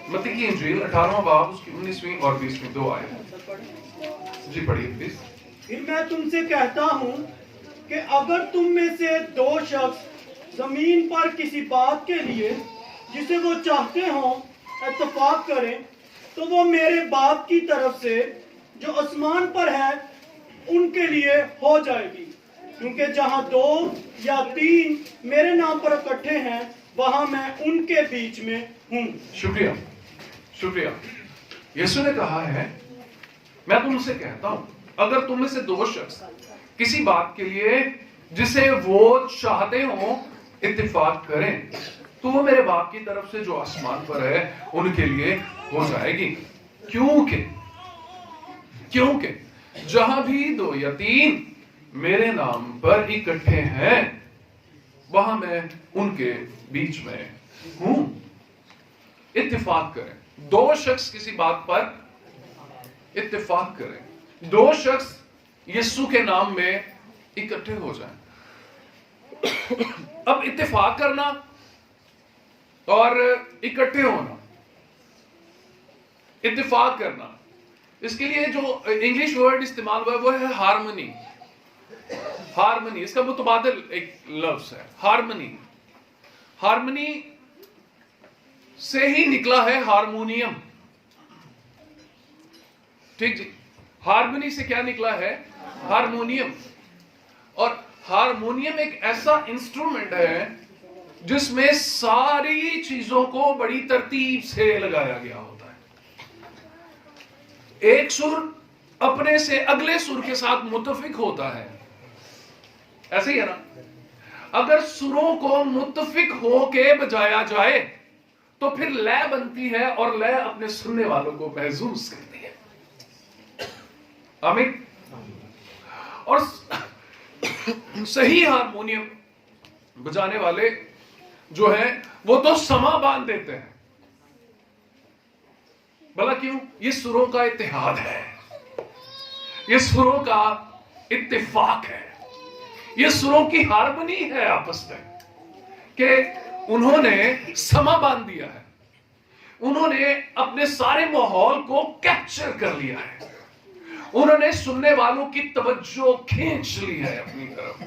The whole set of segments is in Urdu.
متی کی انجیل 18واں باب اس کی 19ویں اور 20ویں دو آیت. جی پڑھیے پلیز. پھر میں تم سے کہتا ہوں کہ اگر تم میں سے دو شخص زمین پر کسی بات کے لیے جسے وہ چاہتے ہوں اتفاق کریں تو وہ میرے باپ کی طرف سے جو آسمان پر ہے ان کے لیے ہو جائے گی. کیونکہ جہاں دو یا تین میرے نام پر اکٹھے ہیں وہاں میں ان کے بیچ میں ہوں. شکریہ شکریہ. یسوع نے کہا ہے میں تم سے کہتا ہوں اگر تم میں سے دو شخص کسی بات کے لیے جسے وہ چاہتے ہوں اتفاق کریں تو وہ میرے باپ کی طرف سے جو آسمان پر ہے ان کے لیے ہو جائے گی. کیونکہ جہاں بھی دو یا تین میرے نام پر اکٹھے ہیں وہاں میں ان کے بیچ میں ہوں. اتفاق کریں. دو شخص کسی بات پر اتفاق کریں. دو شخص یسوع کے نام میں اکٹھے ہو جائیں. اب اتفاق کرنا اور اکٹھے ہونا. اتفاق کرنا اس کے لیے جو انگلش ورڈ استعمال ہوا ہے وہ ہے ہارمنی. ہارمنی اس کا متبادل ایک لفظ ہے ہارمنی. ہارمنی سے ہی نکلا ہے ہارمونیم. ٹھیک جی. ہارمنی سے کیا نکلا ہے؟ ہارمونیم. اور ہارمونیم ایک ایسا انسٹرومنٹ ہے جس میں ساری چیزوں کو بڑی ترتیب سے لگایا گیا ہوتا ہے. ایک سر اپنے سے اگلے سر کے ساتھ متفق ہوتا ہے. ایسے ہی ہے نا. اگر سروں کو متفق ہو کے بجایا جائے تو پھر لے بنتی ہے اور لے اپنے سننے والوں کو محظوظ کرتی ہے. آمین. اور صحیح ہارمونیم بجانے والے جو ہیں وہ تو سما باندھ دیتے ہیں. بھلا کیوں؟ یہ سروں کا اتحاد ہے. یہ سروں کا اتفاق ہے. یہ سروں کی ہارمنی ہے آپس میں کہ انہوں نے سما باندھ دیا ہے. انہوں نے اپنے سارے ماحول کو کیپچر کر لیا ہے. انہوں نے سننے والوں کی توجہ کھینچ لی ہے اپنی طرف.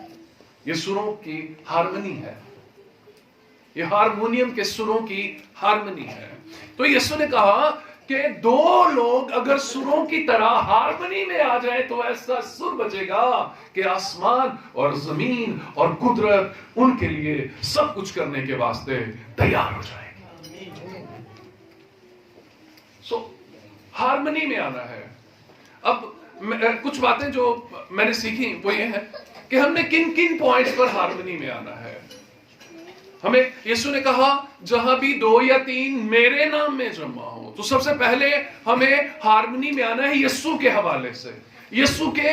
یہ سروں کی ہارمنی ہے. یہ ہارمونیم کے سروں کی ہارمنی ہے. تو یسوع نے کہا کہ دو لوگ اگر سروں کی طرح ہارمنی میں آ جائیں تو ایسا سر بجے گا کہ آسمان اور زمین اور قدرت ان کے لیے سب کچھ کرنے کے واسطے تیار ہو جائے گی. سو ہارمنی میں آنا ہے. اب کچھ باتیں جو میں نے سیکھی وہ یہ ہے کہ ہم نے کن کن پوائنٹس پر ہارمنی میں آنا ہے. ہمیں یسوع نے کہا جہاں بھی دو یا تین میرے نام میں جمع ہو. تو سب سے پہلے ہمیں ہارمنی میں آنا ہے یسوع کے حوالے سے. یسوع کے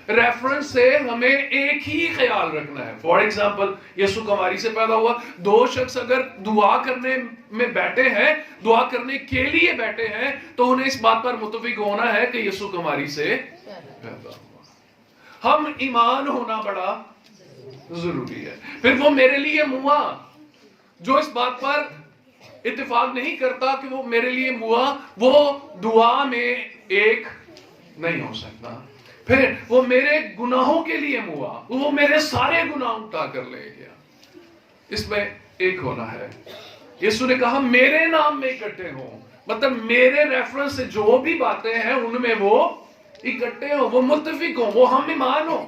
ریفرنس سے ہمیں ایک ہی خیال رکھنا ہے. فار ایگزامپل یسوع کماری سے پیدا ہوا. دو شخص اگر دعا کرنے میں بیٹھے ہیں دعا کرنے کے لیے بیٹھے ہیں تو انہیں اس بات پر متفق ہونا ہے کہ یسوع کماری سے پیدا ہوا. ہم ایمان ہونا بڑا ضروری ہے. پھر وہ میرے لیے ہوا جو اس بات پر اتفاق نہیں کرتا کہ وہ میرے لیے ہوا وہ دعا میں ایک نہیں ہو سکتا. پھر وہ میرے گناہوں کے لیے ہوا وہ میرے سارے گناہ اٹھا کر لے گیا. اس میں ایک ہونا ہے. یسوع نے کہا میرے نام میں اکٹھے ہوں مطلب میرے ریفرنس سے جو بھی باتیں ہیں ان میں وہ اکٹھے ہوں وہ متفق ہوں وہ ہم ایمان ہوں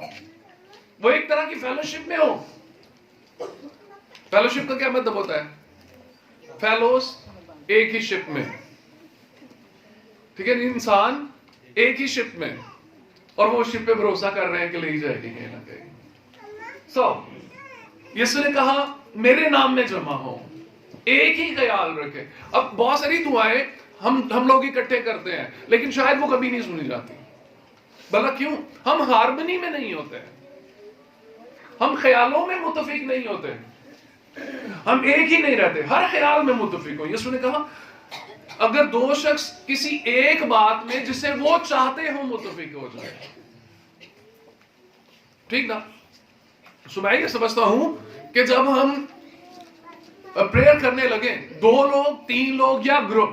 وہ ایک طرح کی فیلوشپ میں ہوں. فیلوشپ کا کیا مطلب ہوتا ہے؟ فیلوز ایک ہی شپ میں. ٹھیک ہے. انسان ایک ہی شپ میں اور وہ شپ پہ بھروسہ کر رہے ہیں کہ لے جائے گی کہیں نہ کہیں. یسوع نے کہا میرے نام میں جمع ہو ایک ہی خیال رکھے. اب بہت ساری دعائیں ہم لوگ اکٹھے کرتے ہیں لیکن شاید وہ کبھی نہیں سنی جاتی. بھلا کیوں؟ ہم ہارمنی میں نہیں ہوتے. ہم خیالوں میں متفق نہیں ہوتے. ہم ایک ہی نہیں رہتے. ہر خیال میں متفق ہو. یسوع نے کہا اگر دو شخص کسی ایک بات میں جسے وہ چاہتے ہوں متفق ہو جائے. ٹھیک نا. میں یہ سمجھتا ہوں کہ جب ہم پریئر کرنے لگے دو لوگ تین لوگ یا گروپ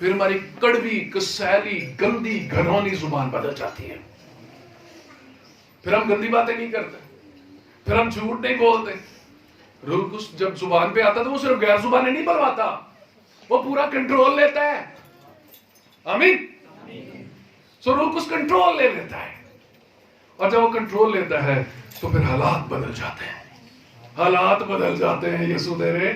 پھر ہماری کڑوی کسیلی گندی گھنونی زبان بدل جاتی ہے. پھر ہم گندی باتیں نہیں کرتے, پھر ہم جھوٹ نہیں بولتے. روح القدس جب زبان پہ آتا تو وہ صرف غیر زبانیں نہیں بلواتا, وہ پورا کنٹرول لیتا ہے. آمین. سو روح القدس کنٹرول لے لیتا ہے, اور جب وہ کنٹرول لیتا ہے تو پھر حالات بدل جاتے ہیں. حالات بدل جاتے ہیں یسوع تیرے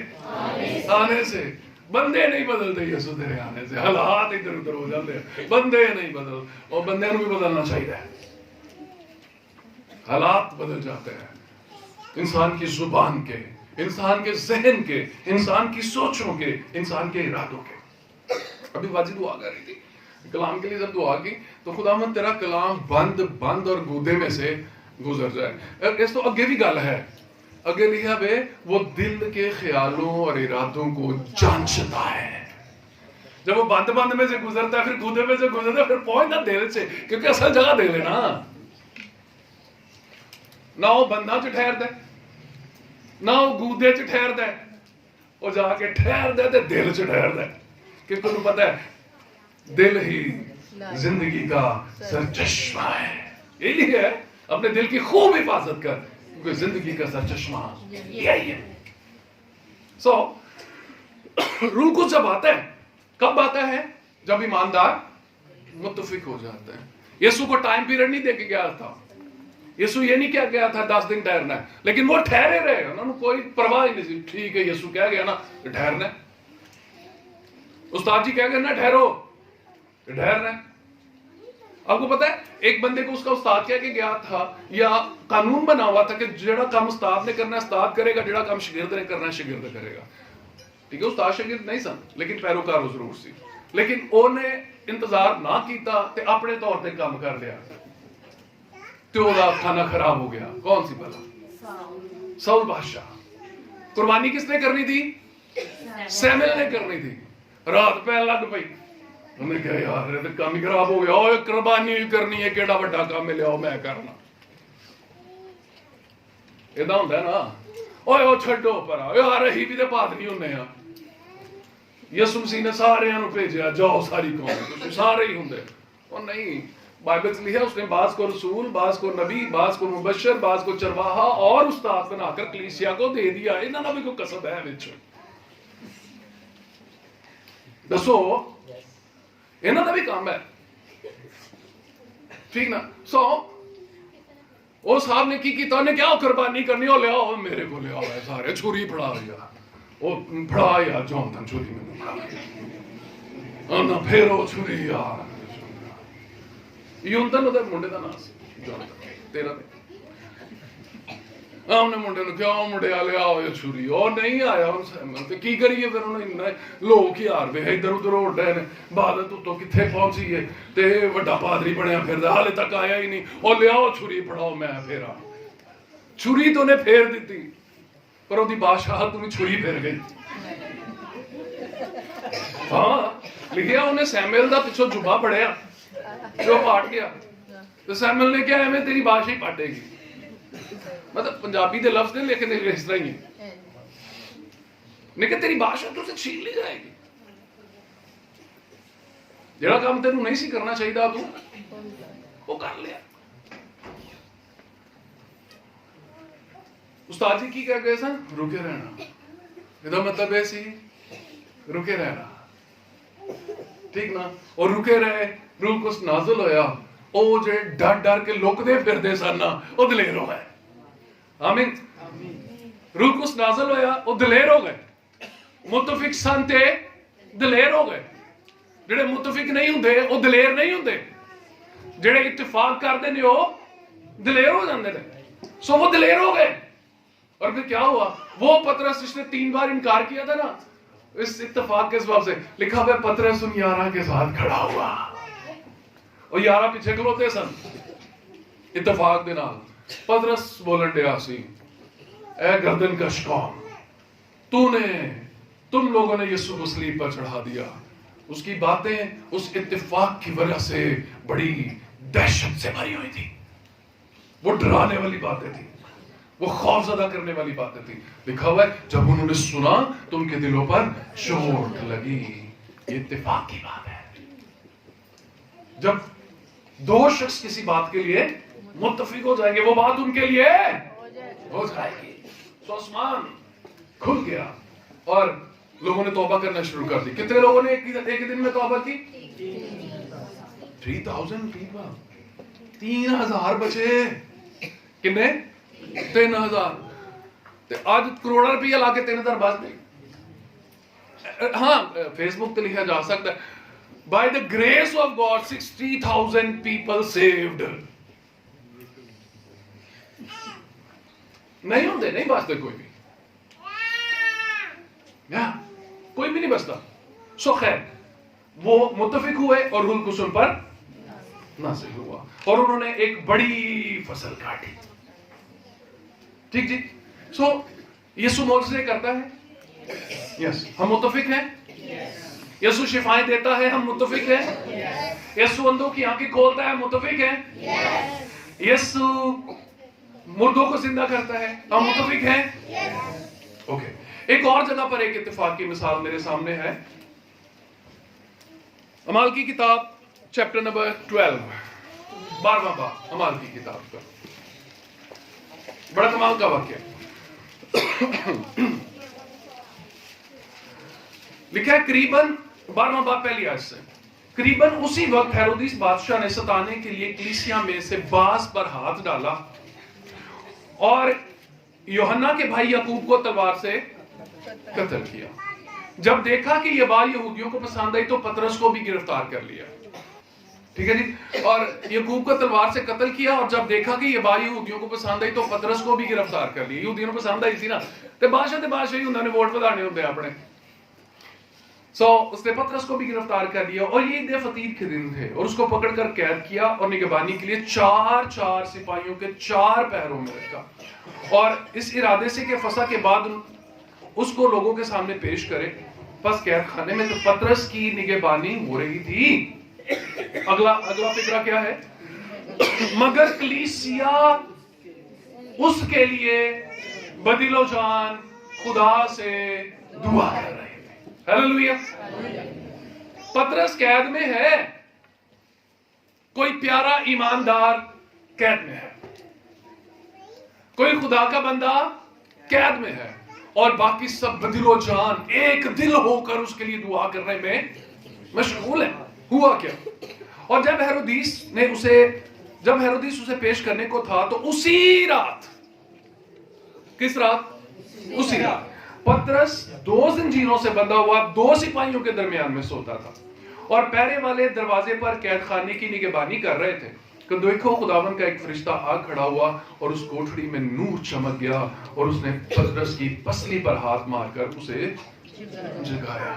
آنے سے. بندے نہیں بدلتے یسوع تیرے آنے سے, حالات ادھر ادھر ہو جاتے ہیں. بندے نہیں بدل, اور بندے کو بھی بدلنا چاہیے. حالات بدل جاتے ہیں انسان کی زبان کے, انسان کے ذہن کے, انسان کی سوچوں کے, انسان کے ارادوں کے. ابھی واجی دعا کر رہی تھی کلام کے لیے, جب دعا کی تو خداوند تیرا کلام بند اور گودے میں سے گزر جائے. اس تو اگے بھی گل ہے, اگے لکھا بے وہ دل کے خیالوں اور ارادوں کو جانچتا ہے. جب وہ بند میں سے گزرتا ہے, پھر گودے میں سے گزرتا ہے, پھر پہنچتا دل سے, کیونکہ اصل جگہ دل ہے نا. نہ وہ بندہ چ ٹھہر دے, نہ وہ گودے چ ٹھہر دے, وہ جا کے ٹھہر دے تے دل چ ٹھہر دے. کیونکہ تمہیں پتہ ہے دل ہی زندگی کا سرچشمہ ہے. یہ لیے ہے اپنے دل کی خوب حفاظت کر, کیونکہ زندگی کا سرچشمہ یہی ہے. سو روح القدس جب آتا ہے, کب آتا ہے؟ جب ایماندار متفق ہو جاتا ہے. یسوع کو ٹائم پیریڈ نہیں دے کے گیا تھا. یسوع یہ نہیں کیا گیا تھا 10 دن ٹھہرنا ہے, لیکن وہ ٹھہرے رہے, انہوں نے کوئی پرواہ ہی نہیں تھی. ٹھیک ہے یسوع کہہ گیا نا ٹھہرنا ہے. استاد جی کہہ گئے نا ٹھہرو, ٹھہرنا ہے. آپ کو پتا ہے ایک بندے کو اس کا استاد کہہ کے گیا تھا, یا قانون بنا ہوا تھا کہ جڑا کام استاد نے کرنا ہے استاد کرے گا, جڑا کام شاگرد نے کرنا ہے شاگرد کرے گا. ٹھیک ہے, استاد شاگرد نہیں سن لیکن پیروکار ضرور سی. لیکن انہیں انتظار نہ کیتا تے اپنے طور پہ کام کر لیا, تو وہ کھانا خراب ہو گیا. کون سی بلا؟ ساؤل بادشاہ. قربانی کس نے کرنی تھی؟ سیمل نے کرنی تھی. رات پہ لگ پئی, انہوں نے کہا یار یہ تو کام ہی خراب ہو گیا, اوے قربانی کرنی ہے, کیڑا بڑا کام ہے, لیاؤ میں کرنا. ایدا ہوندا ہے نا, اوے او چھڈو پرا, یار اہی بھی تے پادری ہونے ہاں. یسوع مسیح نے سارے نوں بھیجیا, جاؤ ساری قوم, سارے ہی ہوندے. او نہیں, بائبل سے لکھا اس نے بعض کو رسول, بعض کو نبی, بعض کو مبشر, بعض کو چرواہا اور استاد بنا کر کلیسیا کو دے دیا. انہاں دا بھی کوئی کسب ہے وچ؟ دسو, انہاں دا بھی کام ہے. ٹھیک نا. سو وہ صاحب نے کی کیتا, انہیں کیا قربانی کرنی, ہو لے آؤ میرے کو, لے آؤ سارے چھری پھڑا یا وہ پھڑا یا جونتن چھری میں پھڑا نہ پھیرو چھری یار. یونتن وہ منڈے کا نام سی, جونتن تیرا دے. انہیں منڈے نے کیا منڈے والے آؤ یہ چھری, اور نہیں آیا. کی کریے پھر انہیں لوگ یار وے ادھر ادھر اڑ رہے ہیں, بادت اتوں کتنے پہنچی ہے, تے وڈا پادری بنیا پھر حالے تک آیا ہی نہیں. اور لیاؤ چھری پھڑاؤ میں پھیرا. چھری تو نے پھیر دیتی, پر وہ بادشاہ تمہیں چھری پھیر گئی. ہاں لکھیا انہیں سیمویل دا پچھو جبا پڑیا, جو پاٹ گیا. تو سیمویل نے کیا ہے میں تیری بادشاہی پاٹے گی. مطلب پنجابی دے لفظ نے لیکن اس طرح ہی ہے, لیکن تیری بادشاہ تو سے چھین لی جائے گی. جڑا کام تینوں نہیں سی کرنا چاہیے تو وہ کر لیا. استاد جی کی کہہ گئے سن, رکے رہنا. یہ مطلب ہے سی رکے رہنا. ٹھیک نا. اور رکے رہے, روح القدس نازل ہویا, او جے ڈر ڈر کے لکدے پھردے سن او دلیر ہو گئے. آمین. روح القدس نازل ہویا, او دلیر ہو گئے. متفق سن تے دلیر ہو گئے. جڑے متفق نہیں ہوندے او دلیر نہیں ہوندے. جڑے اتفاق کردے نے او دلیر ہو جاندے نے. سو وہ دلیر ہو گئے. اور پھر کیا ہوا, وہ پترس جس نے 3 بار انکار کیا تھا نا, اس اتفاق کے سبب سے لکھا ہوا پترس ان 11 کے ساتھ کھڑا ہوا, اور 11 پیچھے کھلوتے سن. اتفاق دے نال پترس بولن ڈیا سی, اے گردن کش قوم, تم لوگوں نے یسوع کو صلیب پر چڑھا دیا. اس کی باتیں اس اتفاق کی وجہ سے بڑی دہشت سے بھری ہوئی تھی. وہ ڈرانے والی باتیں تھی, وہ خوف زدہ کرنے والی باتیں تھی. لکھا ہوا ہے جب انہوں نے سنا تو ان کے دلوں پر چوٹ لگی. یہ اتفاق کی بات ہے. جب دو شخص کسی بات کے لیے متفق ہو جائیں گے وہ بات ان کے لیے ہو جائے گی. تو آسمان کھل گیا اور لوگوں نے توبہ کرنا شروع کر دی. کتنے لوگوں نے ایک ہی دن میں توبہ کی؟ 3000 پیپل. 3000 بچے. کتنے؟ 3000. آج کروڑا روپیہ لا کے 3000 بچ گئے. ہاں فیس بک تے لکھا جا سکتا ہے by the grace of God 60,000 people saved. نہیں ہوتے, نہیں بچتے کوئی بھی, کوئی بھی نہیں بچتا. سو خیر وہ متفق ہوئے اور روح القدس ان پر نازل ہوا اور انہوں نے ایک بڑی فصل کاٹی. ٹھیک جی. سو یسوع معجزے کرتا ہے, یس ہم متفق ہیں. یسوع شفائیں دیتا ہے, ہم متفق ہیں. یسوع اندھوں کی آنکھیں کھولتا ہے, ہم متفق ہیں. یسوع مردوں کو زندہ کرتا ہے, ہم متفق ہیں. اوکے. ایک اور جگہ پر ایک اتفاق کی مثال میرے سامنے ہے. اعمال کی کتاب چیپٹر نمبر 12, 12واں باب اعمال کی کتاب کا بڑا کمال کا واقعہ. لکھا ہے قریباً 12واں باب پہلی آیت سے, قریباً اسی وقت ہیرودیس بادشاہ نے ستانے کے لیے کلیسیا میں سے بعض پر ہاتھ ڈالا اور یوحنا کے بھائی یعقوب کو تلوار سے قتل کیا. جب دیکھا کہ یہ بات یہودیوں کو پسند آئی تو پطرس کو بھی گرفتار کر لیا. ٹھیک ہے جی. اور یعقوب کو تلوار سے قتل کیا اور جب دیکھا کہ یہ بات یہودیوں کو پسند آئی تو پطرس کو بھی گرفتار کر لیا. یہودیوں کو پسند آئی تھی نا, تے بادشاہ ہی انہوں نے ووٹ بدھانے ہوتے اپنے. سو اس نے پطرس کو بھی گرفتار کر لیا اور یہ عید فطیر کے دن تھے اور اس کو پکڑ کر قید کیا اور نگہبانی کے لیے 4 سپاہیوں کے 4 پہروں میں رکھا اور اس ارادے سے کہ فسح کے بعد اس کو لوگوں کے سامنے پیش کرے. بس قید خانے میں تو پطرس کی نگہبانی ہو رہی تھی. اگلا فکرہ کیا ہے؟ مگر کلیسیا اس کے لیے بدل و جان خدا سے دعا کر رہے تھے. ہیلیلویا. پطرس قید میں ہے, کوئی پیارا ایماندار قید میں ہے, کوئی خدا کا بندہ قید میں ہے اور باقی سب بدل و جان ایک دل ہو کر اس کے لیے دعا کرنے میں مشغول ہیں. ہوا کیا؟ اور جب ہیرودیس اسے پیش کرنے کو تھا تو اسی رات, کس رات؟ اسی رات پطرس 2 زنجیروں سے بندھا ہوا 2 سپاہیوں کے درمیان میں سوتا تھا اور پہرے والے دروازے پر قید خانے کی نگہبانی کر رہے تھے کہ دیکھو خداوند کا ایک فرشتہ آ کھڑا ہوا اور اس کوٹھڑی میں نور چمک گیا اور اس نے پطرس کی پسلی پر ہاتھ مار کر اسے جگایا.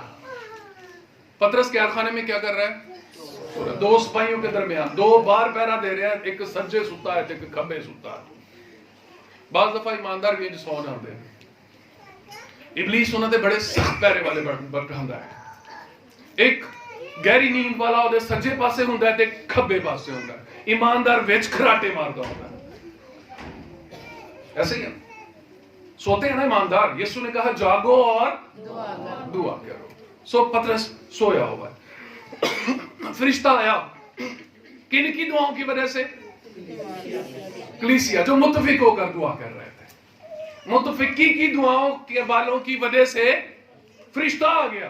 پطرس قید خانے میں کیا کر رہا ہے؟ 2 سپاہیوں کے درمیان 2 بار پہرا دے رہے ہیں, ایک سجے سوتا ہے ایک کھبے سوتا ہے. بعض دفعہ ایماندار بھی سو جاتے ہیں. ابلیس انہوں نے بڑے سخت پہرے والے بٹھاندہ ہے. ایک گہری نیند والا وہ سجے پاسے ہوندا ہے تے کھبے پاسے ہوندا ہے. ایماندار وچ کھراٹے ماردا ہوندا ہے. ایسے ہی سوتے ہیں نا ایماندار. یسوع نے کہا جاگو اور دعا کرو. سو پطرس سویا ہوا ہے. فرشتہ آیا, کن کی دعاؤں کی وجہ سے؟ کلیسیا جو متفق ہو کر دعا کر رہے تھے. متفقی کی دعاؤں کے والوں کی وجہ سے فرشتہ آ گیا.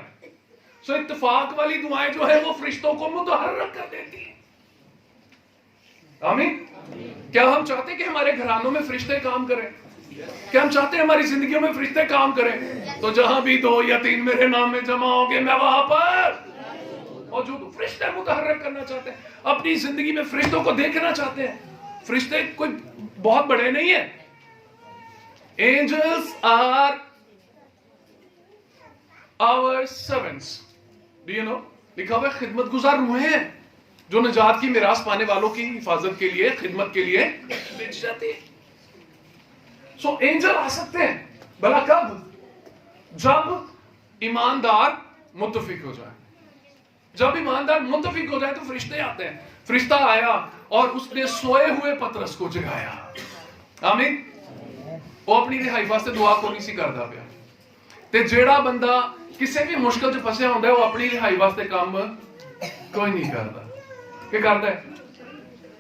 سو اتفاق والی دعائیں جو ہیں وہ فرشتوں کو متحرک کر دیتی ہیں. آمین. کیا ہم چاہتے ہیں کہ ہمارے گھرانوں میں فرشتے کام کریں؟ کیا ہم چاہتے ہیں ہماری زندگیوں میں فرشتے کام کریں؟ تو جہاں بھی 2 یا 3 میرے نام میں جمع ہوں گے میں وہاں پر موجود ہوں. فرشتے متحرک کرنا چاہتے ہیں, اپنی زندگی میں فرشتوں کو دیکھنا چاہتے ہیں. فرشتے کوئی بہت بڑے نہیں ہیں. Angels are our servants. Do you know? لکھا ہوا ہے خدمت گزار روحیں ہیں جو نجات کی میراث پانے والوں کی حفاظت کے لیے خدمت کے لیے بھیج جاتی ہے. سو اینجل آ سکتے ہیں بھلا کب؟ جب ایماندار متفق ہو جائے. جب ایماندار متفق ہو جائے تو فرشتے آتے ہیں. فرشتہ آیا اور اس نے سوئے ہوئے پطرس کو جگایا. آمین. وہ اپنی رہائی واسطے دعا کو نہیں سی کرتا پیا. ਤੇ ਜਿਹੜਾ ਬੰਦਾ ਕਿਸੇ ਵੀ ਮੁਸ਼ਕਲ 'ਚ ਫਸਿਆ ਹੁੰਦਾ ਉਹ ਆਪਣੀ ਰਿਹਾਈ ਵਾਸਤੇ ਕੰਮ ਕੋਈ ਨਹੀਂ ਕਰਦਾ। ਕੀ ਕਰਦਾ ਹੈ?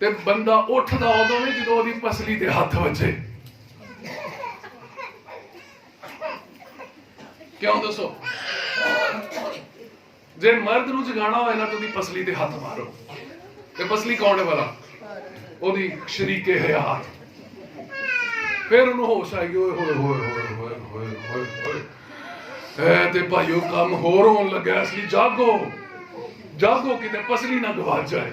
ਤੇ ਬੰਦਾ ਉੱਠਦਾ ਉਦੋਂ ਵੀ ਜਦੋਂ ਉਹਦੀ ਪਸਲੀ ਤੇ ਹੱਥ ਵੱਜੇ। ਕਿਉਂ ਦੱਸੋ? ਜੇ ਮਰਦ ਨੂੰ ਜਗਾਣਾ ਹੋਏ ਨਾ ਤਾਂ ਉਹਦੀ ਪਸਲੀ ਤੇ ਹੱਥ ਮਾਰੋ। ਤੇ ਪਸਲੀ ਕੌਣ ਹੈ ਭਲਾ? ਉਹਦੀ ਸ਼ਰੀਕੇ ਹਯਾਤ। ਫਿਰ ਉਹਨੂੰ ਹੋਸ਼ ਆਏਗੀ, ਓਏ ਹੋਏ ਹੋਏ ਹੋਏ ਹੋਏ ਹੋਏ ਹੋਏ ਹੋਏ, ਐ ਤੇ ਭਾਈਓ ਕੰਮ ਹੋਰ ਹੋਣ ਲੱਗਾ। ਅਸਲੀ ਜਾਗੋ ਜਾਗੋ, ਕਿਤੇ ਪਸਲੀ ਨਾ ਗਵਾਚ ਜਾਏ।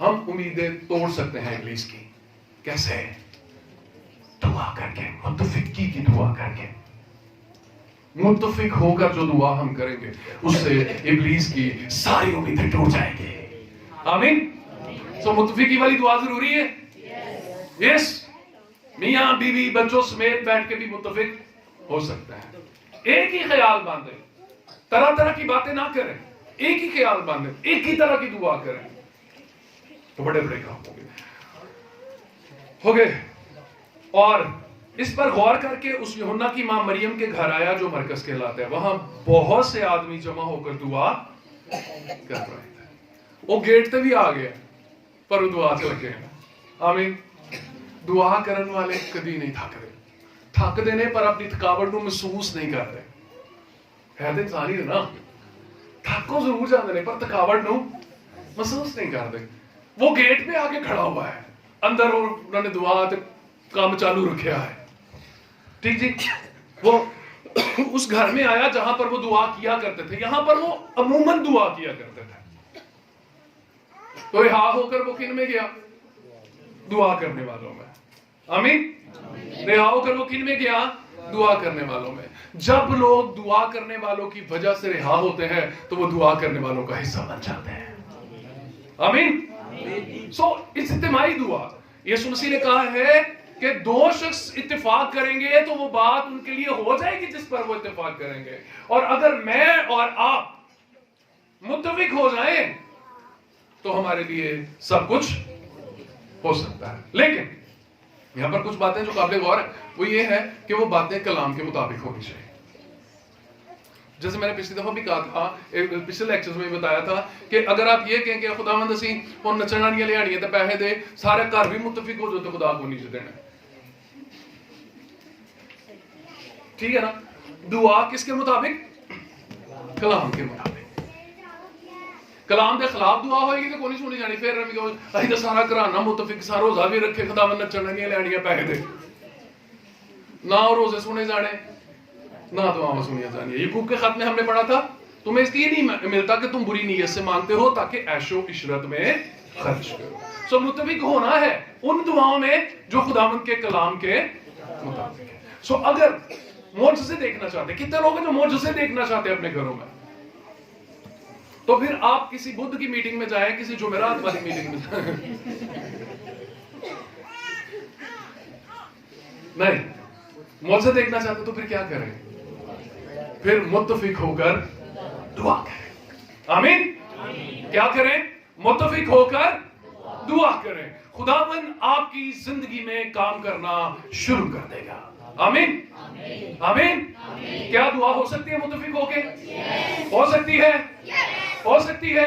ہم امیدیں توڑ سکتے ہیں ابلیس کی. کیسے؟ دعا کر کے, متفقی کی دعا کر کے. متفق ہو کر جو دعا ہم کریں گے اس سے ابلیس کی ساری امیدیں ٹوٹ جائیں گے. آمین. سو متفقی والی دعا ضروری ہے. یس. میاں بیوی بچوں سمیت بیٹھ کے بھی متفق ہو سکتا ہے. ایک ہی خیال باندھیں, طرح طرح کی باتیں نہ کریں, ایک ہی خیال باندھیں, ایک ہی طرح کی دعا کریں تو بڑے بڑے کام ہو گئے. اور اس پر غور کر کے اس یوحنا کی ماں مریم کے گھر آیا جو مرکز کہلاتا ہے. وہاں بہت سے آدمی جمع ہو کر دعا کر رہے تھے. وہ گیٹ تے بھی آ گیا پر وہ دعا سے لگے ہیں. آمین. دعا کرن والے کدی نہیں تھکتے. تھک دینے پر اپنی تھکاوٹ کو محسوس نہیں کرتے. ہے تو انسان ہی نا, تھکو ضرور جاندے نے پر تھکاوٹ نو محسوس نہیں کرتے. وہ گیٹ پہ آ کے کھڑا ہوا ہے اندر, اور انہوں نے دعا تے کام چالو رکھیا ہے. ٹھیک جی. وہ اس گھر میں آیا جہاں پر وہ دعا کیا کرتے تھے. یہاں پر وہ عموماً دعا کیا کرتے تھے. تو رہا ہو کر وہ کن میں گیا؟ دعا کرنے والوں میں. آمین. رہا ہو کر وہ کن میں گیا؟ دعا کرنے والوں میں. جب لوگ دعا کرنے والوں کی وجہ سے رہا ہوتے ہیں تو وہ دعا کرنے والوں کا حصہ بن جاتے ہیں. آمین. سو اجتماعی دعا, یسوع مسیح نے کہا ہے کہ دو شخص اتفاق کریں گے تو وہ بات ان کے لیے ہو جائے گی جس پر وہ اتفاق کریں گے. اور اگر میں اور آپ متفق ہو جائیں تو ہمارے لیے سب کچھ ہو سکتا ہے. لیکن یہاں پر کچھ باتیں جو قابل غور ہے وہ یہ ہے کہ وہ باتیں کلام کے مطابق ہونی چاہیے. جیسے میں نے پچھلی دفعہ بھی کہا تھا, پچھلے لیکچرز میں بتایا تھا کہ اگر آپ یہ کہیں کہ خداوند اسی اور نچن والیاں لیاڑیاں تے پیسے دے, سارے گھر بھی متفق ہو جو تو خدا کو نہیں دینا. ٹھیک ہے نا. دعا کس کے مطابق؟ کلام کے مطابق. کلام دے خلاف دعا ہوئے گی تو کوئی نہیں سنی جانی. پھر اسی تو سارا گھرانہ متفق, سارا روزہ بھی رکھے, خداوند نچن والیاں لیاڑیاں پیسے دے, نہ روزے سنے جانے نہ دعاؤں سنیا جانی. یعقوب کے خط میں ہم نے پڑھا تھا تمہیں اس لیے نہیں ملتا کہ تم بری نیت سے مانگتے ہو تاکہ عیش و عشرت میں خرچ کرو. سو متفق ہونا ہے ان دعاؤں میں جو خداوند کے کلام کے مطابق ہے. سو اگر معجزے دیکھنا چاہتے, کتنے لوگ ہیں جو معجزے دیکھنا چاہتے ہیں اپنے گھروں میں, تو پھر آپ کسی بدھ کی میٹنگ میں جائیں, کسی جمعرات والی میٹنگ میں جائیں. نہیں, معجزے دیکھنا چاہتے تو پھر کیا کریں؟ پھر متفق ہو کر دعا کریں. آمین. کیا کریں؟ متفق ہو کر دعا کریں. خداوند آپ کی زندگی میں کام کرنا شروع کر دے گا. آمین. آمین. کیا دعا ہو سکتی ہے متفق ہو کے؟ ہو سکتی ہے. ہو سکتی ہے.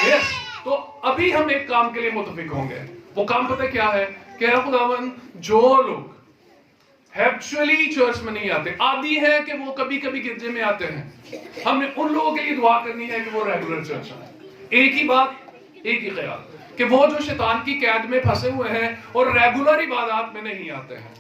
یس. تو ابھی ہم ایک کام کے لیے متفق ہوں گے. وہ کام پتہ کیا ہے کہ خداوند جو لوگ ہیبچولی چرچ میں نہیں آتے, عادی ہے کہ وہ کبھی کبھی گرجے میں آتے ہیں, ہم نے ان لوگوں کے لیے دعا کرنی ہے کہ وہ ریگولر چرچ آئیں. ایک ہی بات, ایک ہی خیال کہ وہ جو شیطان کی قید میں پھنسے ہوئے ہیں اور ریگولر عبادات میں نہیں آتے ہیں,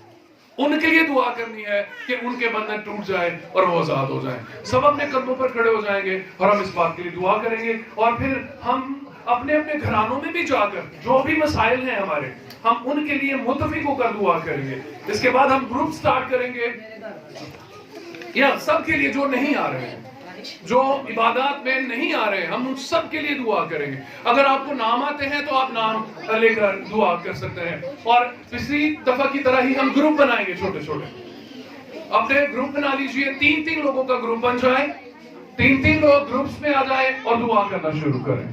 ان کے لیے دعا کرنی ہے کہ ان کے بندھن ٹوٹ جائے اور وہ آزاد ہو جائیں. سب اپنے قدموں پر کھڑے ہو جائیں گے اور ہم اس بات کے لیے دعا کریں گے. اور پھر ہم اپنے اپنے گھرانوں میں بھی جا کر جو بھی مسائل ہیں ہمارے, ہم ان کے لیے متفق ہو کر دعا کریں گے. اس کے بعد ہم گروپ سٹارٹ کریں گے یا سب کے لیے جو نہیں آ رہے ہیں, جو عبادات میں نہیں آ رہے ہیں, ہم ان سب کے لیے دعا کریں گے. اگر آپ کو نام آتے ہیں تو آپ نام لے کر دعا کر سکتے ہیں. اور پچھلی دفعہ کی طرح ہی ہم گروپ بنائیں گے چھوٹے چھوٹے. اپنے گروپ بنا لیجئے, 3 لوگوں کا گروپ بن جائے, 3 لوگ گروپس میں آ جائیں اور دعا کرنا شروع کریں.